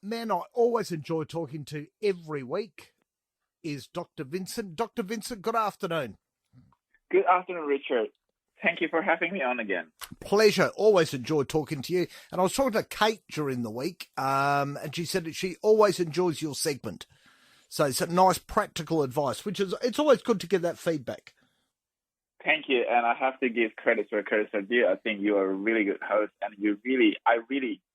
man I always enjoy talking to every week is Dr. Vincent. Dr. Vincent, good afternoon. Good afternoon, Richard. Thank you for having me on again. Pleasure. Always enjoy talking to you. And I was talking to Kate during the week, and she said that she always enjoys your segment. So it's a nice practical advice, which is, it's always good to get that feedback. Thank you, and I have to give credit where credit is due. I think you are a really good host, and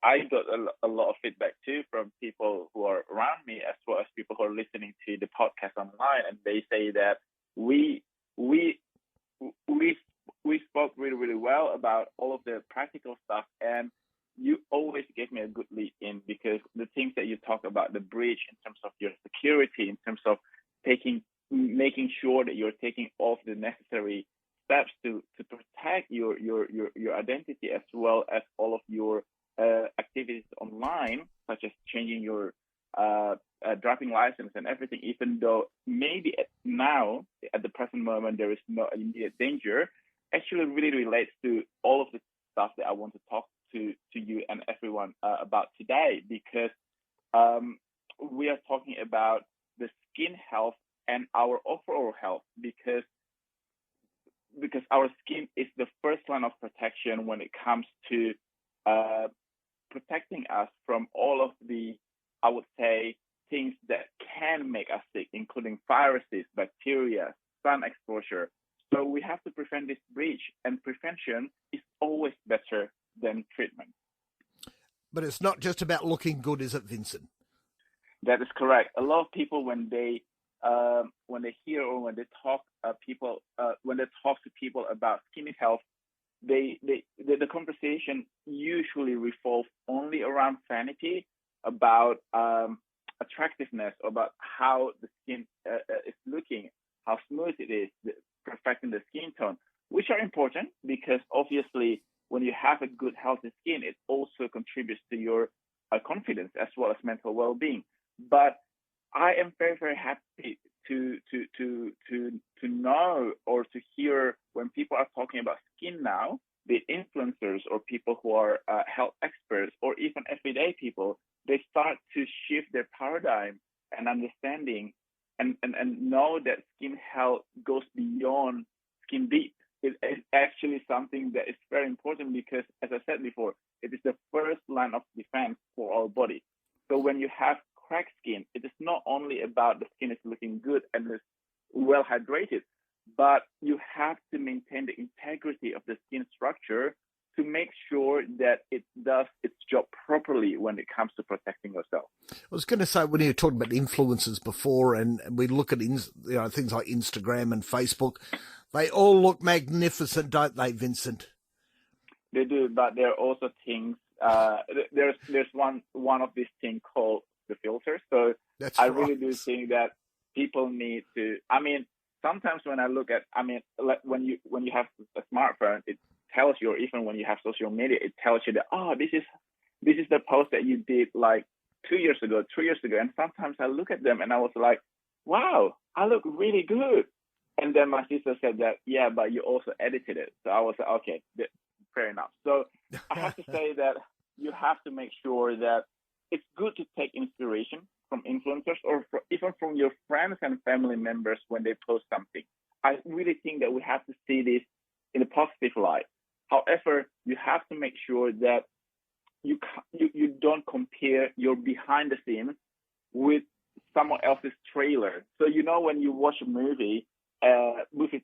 I got a lot of feedback too from people who are around me, as well as people who are listening to the podcast online, and they say that we spoke really, really well about all of the practical stuff, and you always gave me a good lead in, because the things that you talk about, the bridge in terms of your security, in terms of making sure that you're taking all the necessary steps to protect your identity, as well as all of your activities online, such as changing your driving license and everything, even though maybe at the present moment, there is no immediate danger, actually really relates to all of the stuff that I want to talk to you and everyone about today, because we are talking about the skin health and our overall health, because our skin is the first line of protection when it comes to protecting us from all of the, I would say, things that can make us sick, including viruses, bacteria, sun exposure. So we have to prevent this breach, and prevention is always better than treatment. But it's not just about looking good, is it, Vincent? That is correct. A lot of people, when they hear or when they talk to people about skin health, the conversation usually revolves only around vanity, about attractiveness, about how the skin is looking, how smooth it is, perfecting the skin tone, which are important, because obviously when you have a good healthy skin, it also contributes to your confidence as well as mental well-being. But I am very, very happy to know or to hear when people are talking about skin now, the influencers or people who are health experts, or even everyday people, they start to shift their paradigm and understanding and know that skin health goes beyond skin deep. It is actually something that is very important, because, as I said before, it is the first line of defense for our body. So when you have cracked skin, it is not only about the skin is looking good and is well hydrated, but you have to maintain the integrity of the skin structure to make sure that it does its job properly when it comes to protecting yourself. I was going to say, when you were talking about influencers before, and we look at things like Instagram and Facebook, they all look magnificent, don't they, Vincent? They do, but there are also things. There's one of these things called the filters. So I really do think that people need to. I mean, sometimes when I look at, like when you have a smartphone, it tells you, or even when you have social media, it tells you that, this is the post that you did like 2 years ago, 3 years ago. And sometimes I look at them and I was like, wow, I look really good. And then my sister said that, yeah, but you also edited it. So I was like, okay, fair enough. So I have to say that you have to make sure that it's good to take inspiration from influencers, or even from your friends and family members when they post something. I really think that we have to see this in a positive light. However, you have to make sure that you don't compare your behind the scenes with someone else's trailer. So when you watch a movie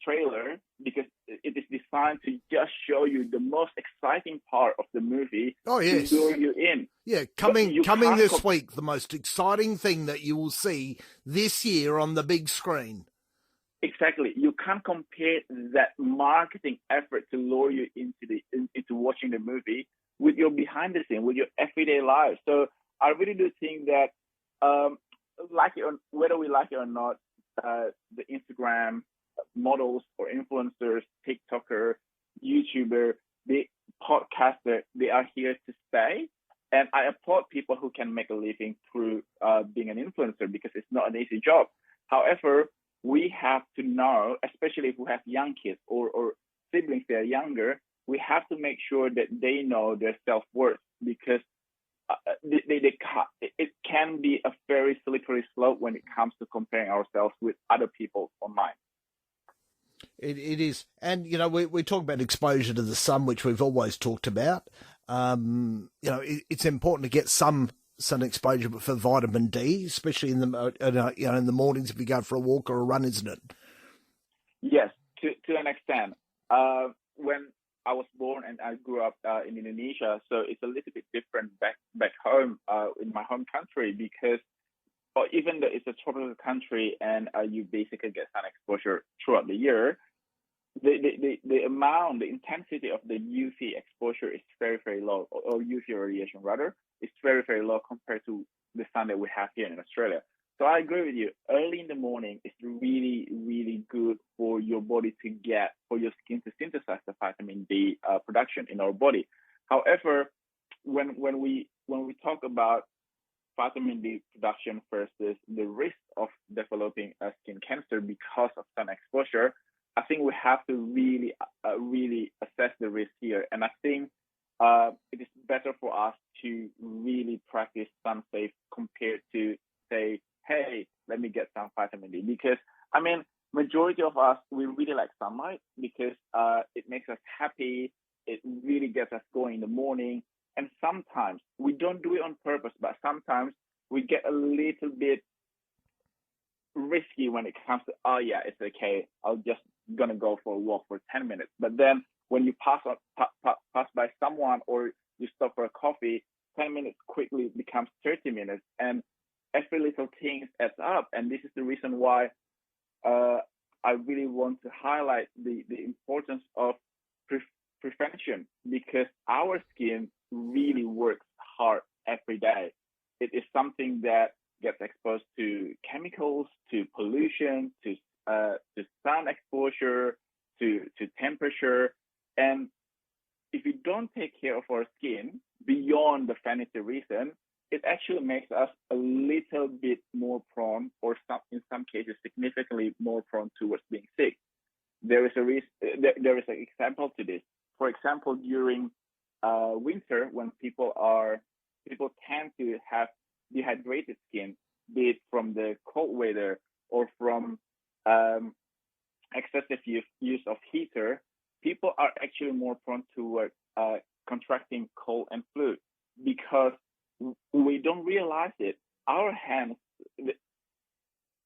trailer, because it is designed to just show you the most exciting part of the movie. Oh, yes. To lure you in. Yeah, coming this week, the most exciting thing that you will see this year on the big screen. Exactly. You can't compare that marketing effort to lure you into watching the movie with your behind the scene, with your everyday life. So I really do think that, whether we like it or not, the Instagram models or influencers, TikToker, YouTuber, the podcaster, they are here to stay. And I applaud people who can make a living through being an influencer, because it's not an easy job. However, we have to know, especially if we have young kids or siblings that are younger, we have to make sure that they know their self-worth, because it can be a very slippery slope when it comes to comparing ourselves with other people online. It is. And, we talk about exposure to the sun, which we've always talked about. It's important to get some sun exposure for vitamin D, especially in the mornings if you go for a walk or a run, isn't it? Yes, to an extent. When I was born and I grew up in Indonesia, so it's a little bit different back home in my home country, because even though it's a tropical country and you basically get sun exposure throughout the year, the intensity of the UV exposure is very, very low, or UV radiation rather, is very, very low compared to the sun that we have here in Australia. So I agree with you. Early in the morning is really, really good for your body for your skin to synthesize the vitamin D production in our body. However, when we talk about vitamin D production versus the risk of developing skin cancer because of sun exposure, I think we have to really assess the risk here. And I think it is better for us to really practice sun safe compared to say, hey, let me get some vitamin D. Because, majority of us, we really like sunlight because it makes us happy. It really gets us going in the morning. And sometimes we don't do it on purpose, but sometimes we get a little bit risky when it comes to, it's okay, I'll just gonna go for a walk for 10 minutes. But then when you pass by someone or you stop for a coffee, 10 minutes quickly becomes 30 minutes. And every little thing adds up. And this is the reason why I really want to highlight the importance of prevention, because our skin really works hard every day. It is something that gets exposed to chemicals, to pollution, to sun exposure, to temperature. And if we don't take care of our skin beyond the vanity reason, it actually makes us a little bit more prone, or in some cases significantly more prone towards being sick. There is an example to this. For example, during winter, when people tend to have dehydrated skin, be it from the cold weather or from excessive use of heater, people are actually more prone to contracting cold and flu, because we don't realize it. Our hands,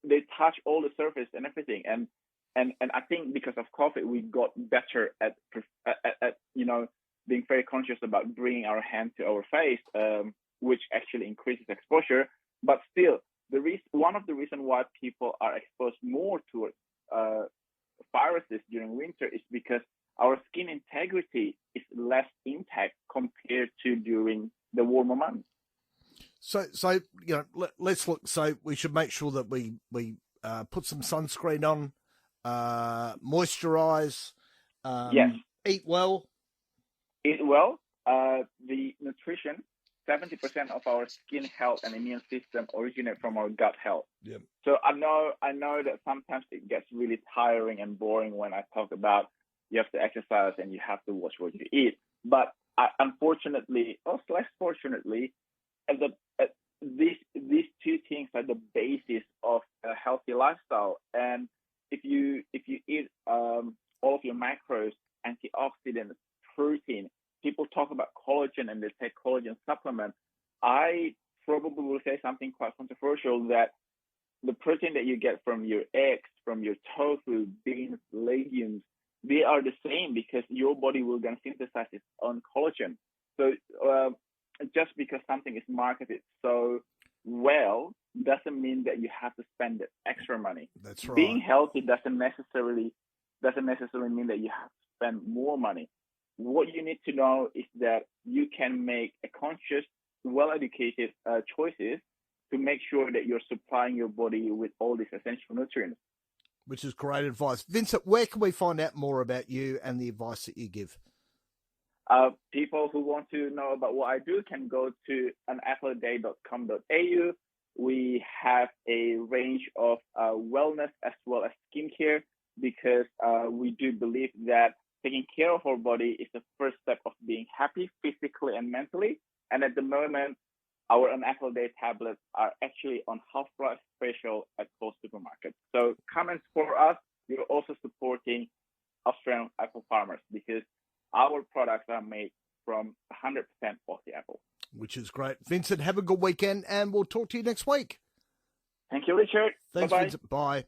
they touch all the surface and everything, and I think because of COVID, we got better at being very conscious about bringing our hand to our face, which actually increases exposure. But still, one of the reasons why people are exposed more towards viruses during winter is because our skin integrity is less intact compared to during the warmer months. So let's look. So we should make sure that we put some sunscreen on, moisturize, yes, eat well. Eat well. The nutrition, 70% of our skin health and immune system originate from our gut health. Yep. So I know that sometimes it gets really tiring and boring when I talk about you have to exercise and you have to watch what you eat. But unfortunately, or / fortunately, these two things are the basis of a healthy lifestyle. And if you eat all of your macros, antioxidants, protein, people talk about collagen and they take collagen supplement. I probably will say something quite controversial, that the protein that you get from your eggs, from your tofu, beans, legumes, they are the same, because your body will then synthesize its own collagen. So just because something is marketed so well doesn't mean that you have to spend the extra money. That's right. Being healthy doesn't necessarily mean that you have to spend more money. What you need to know is that you can make a conscious, well-educated choices to make sure that you're supplying your body with all these essential nutrients. Which is great advice. Vincent, where can we find out more about you and the advice that you give? People who want to know about what I do can go to anathleteday.com.au. We have a range of wellness as well as skincare, because we do believe that taking care of our body is the first step of being happy physically and mentally. And at the moment, our An Apple Day tablets are actually on half price special at Coles supermarkets. So come and support us. You're also supporting Australian apple farmers because our products are made from 100% Aussie apple. Which is great. Vincent, have a good weekend, and we'll talk to you next week. Thank you, Richard. Thanks, Bye-bye. Vincent. Bye.